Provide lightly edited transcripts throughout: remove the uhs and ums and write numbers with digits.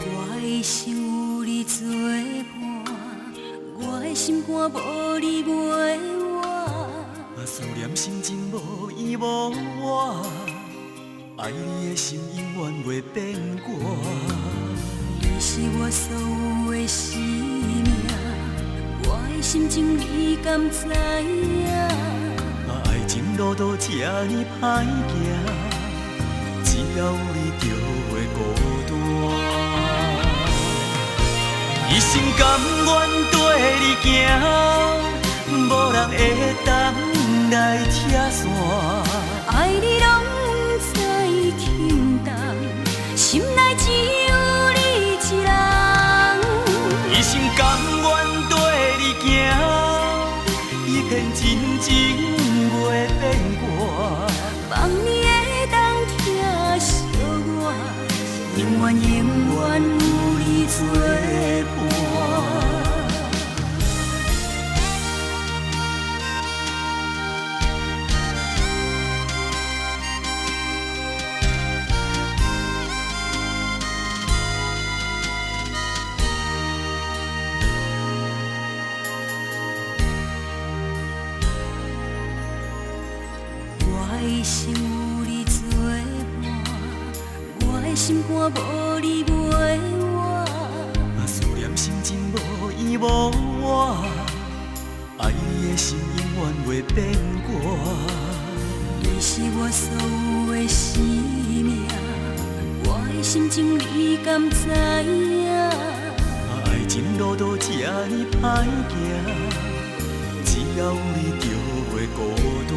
我的心有你作伴，我的心肝无你袂换。思念心情无依无我，爱你的心永远袂变卦。你是我所有的生命，我的心情你敢知影？爱情路途这呢歹行，只要有你就会孤单。一心甘愿跟你行，无人会当来拆散。爱你拢不知轻重，心内只有你一人。一心甘愿跟你行，一片真情袂变卦。望你会当疼惜我，永远永远有你作伴。我的心有你作伴，我的心肝无你袂换。思念心情无依无我，爱你的心永远袂变卦。你是我所有的生命，我的心情你敢知影？爱情路途这呢歹行，只要有你就会孤单。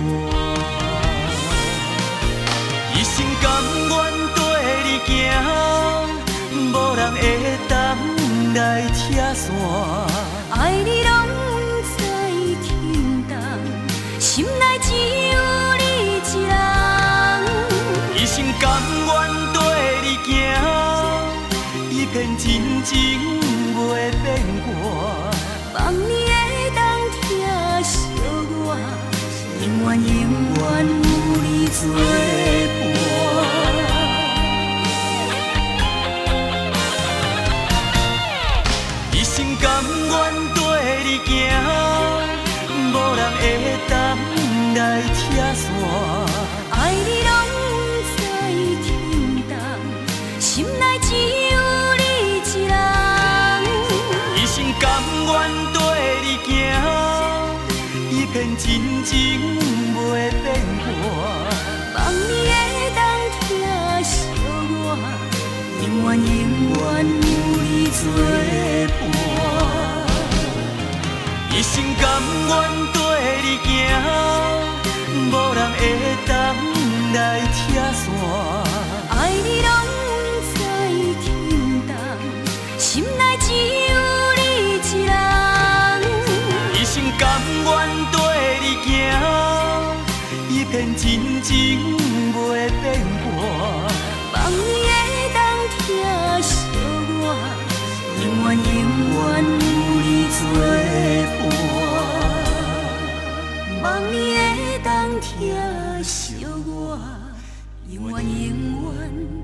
一心甘愿跟你行，无人会当来拆散。爱你拢不知轻重，心内只有你一人。一心甘愿跟你行，一片真情袂变卦。望你会当疼惜我，永远永远有你作伴。一心甘愿跟你行，无人会当来拆散。爱你拢不知轻重，心内只有你一人。一心甘愿跟你行，一片真情袂变卦。望你会当疼惜我，永远永远有你作伴。一心甘愿跟你行，无人会当来拆散。爱你拢不知轻重，心内只有你一人。一心甘愿跟你行，一片真情袂变卦。望你会当疼惜我，永远永远有你作伴。望你会当疼惜我，永远永远。